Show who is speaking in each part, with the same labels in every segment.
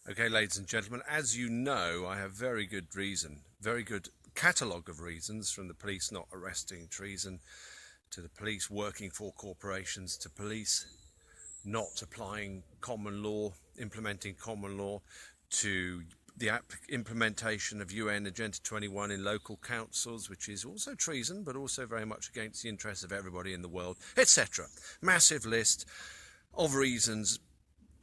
Speaker 1: Okay, ladies and gentlemen, as you know, I have very good reason, very good catalogue of reasons, from the police not arresting treason, to the police working for corporations, to police not applying common law, implementing common law, to the implementation of UN Agenda 21 in local councils, which is also treason, but also very much against the interests of everybody in the world, etc. Massive list of reasons.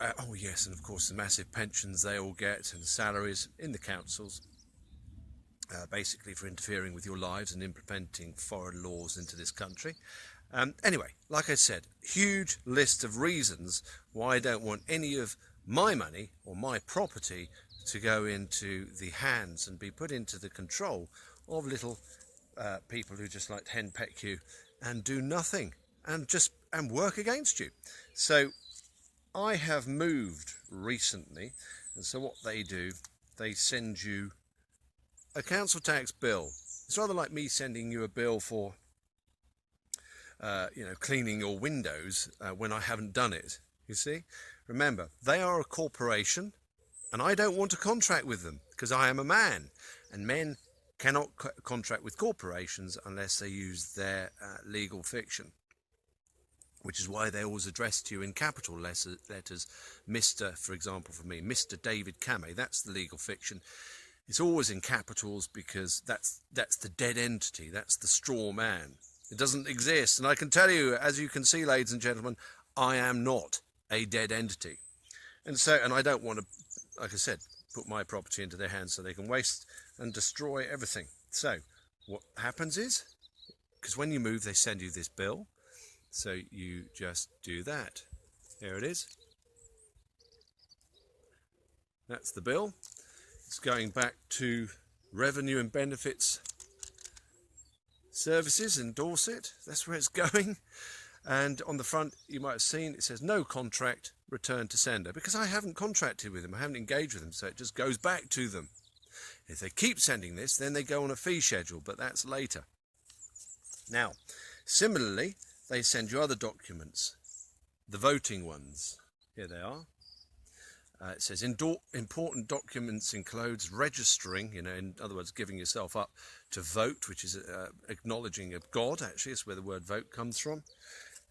Speaker 1: Oh yes, and of course the massive pensions they all get and salaries in the councils, basically for interfering with your lives and implementing foreign laws into this country. Anyway, like I said, huge list of reasons why I don't want any of my money or my property to go into the hands and be put into the control of little people who just like to henpeck you and do nothing and work against you. So I have moved recently, and so what they do, they send you a council tax bill. It's rather like me sending you a bill for, cleaning your windows when I haven't done it. You see? Remember, they are a corporation, and I don't want to contract with them because I am a man, and men cannot contract with corporations unless they use their legal fiction, which is why they always address to you in capital letters. Mr., for example, for me, Mr. David Kamei, that's the legal fiction. It's always in capitals because that's the dead entity, that's the straw man. It doesn't exist, and I can tell you, as you can see, ladies and gentlemen, I am not a dead entity. And I don't want to, like I said, put my property into their hands so they can waste and destroy everything. So what happens is, because when you move, they send you this bill. So you just do that. Here it is. That's the bill. It's going back to Revenue and Benefits Services in Dorset. That's where it's going. And on the front, you might have seen, it says no contract, return to sender, because I haven't contracted with them, I haven't engaged with them, so it just goes back to them. If they keep sending this, then they go on a fee schedule, but that's later. Now, similarly, they send you other documents, the voting ones. Here they are. It says important documents includes registering, in other words, giving yourself up to vote, which is acknowledging of God, actually. It's where the word vote comes from.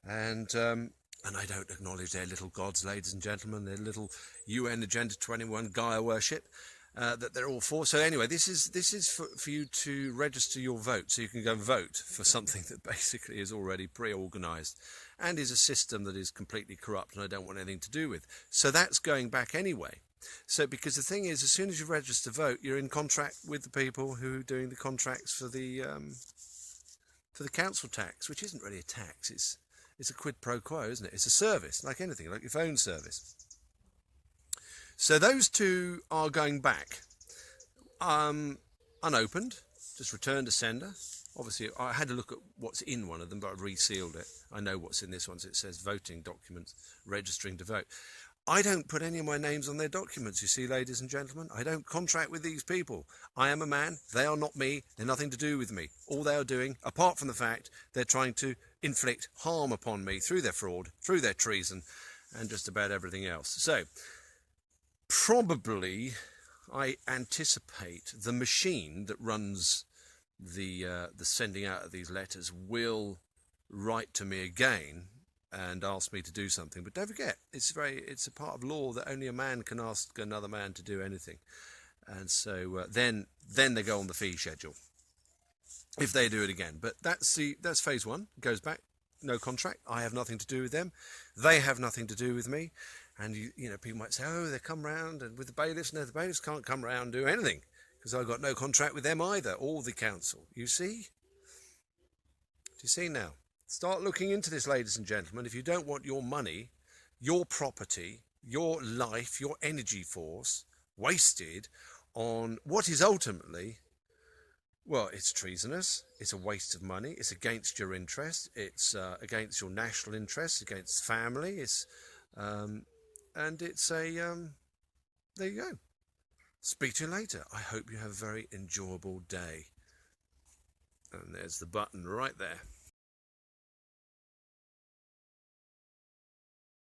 Speaker 1: And I don't acknowledge their little gods, ladies and gentlemen, their little UN Agenda 21 Gaia worship that they're all for. So anyway, this is for you to register your vote, so you can go and vote for something that basically is already pre-organised and is a system that is completely corrupt and I don't want anything to do with. So that's going back anyway. So because the thing is, as soon as you register to vote, you're in contract with the people who are doing the contracts for the council tax, which isn't really a tax. It's a quid pro quo, isn't it? It's a service, like anything, like your phone service. So those two are going back, unopened, just return to sender. Obviously, I had to look at what's in one of them, but I've resealed it. I know what's in this one. So it says voting documents, registering to vote. I don't put any of my names on their documents, you see, ladies and gentlemen. I don't contract with these people. I am a man. They are not me. They're nothing to do with me. All they are doing, apart from the fact they're trying to inflict harm upon me through their fraud, through their treason, and just about everything else. So, probably, I anticipate the machine that runs the sending out of these letters will write to me again and ask me to do something. But don't forget, it's a part of law that only a man can ask another man to do anything. And so then they go on the fee schedule if they do it again. But that's phase one. It goes back, no contract. I have nothing to do with them. They have nothing to do with me. And people might say, oh, they come round and with the bailiffs. No, the bailiffs can't come round and do anything because I've got no contract with them either, or the council. You see? Do you see now? Start looking into this, ladies and gentlemen. If you don't want your money, your property, your life, your energy force wasted on what is ultimately, well, it's treasonous, it's a waste of money, it's against your interest, it's against your national interests, against family, and it's there you go. Speak to you later. I hope you have a very enjoyable day. And there's the button right there.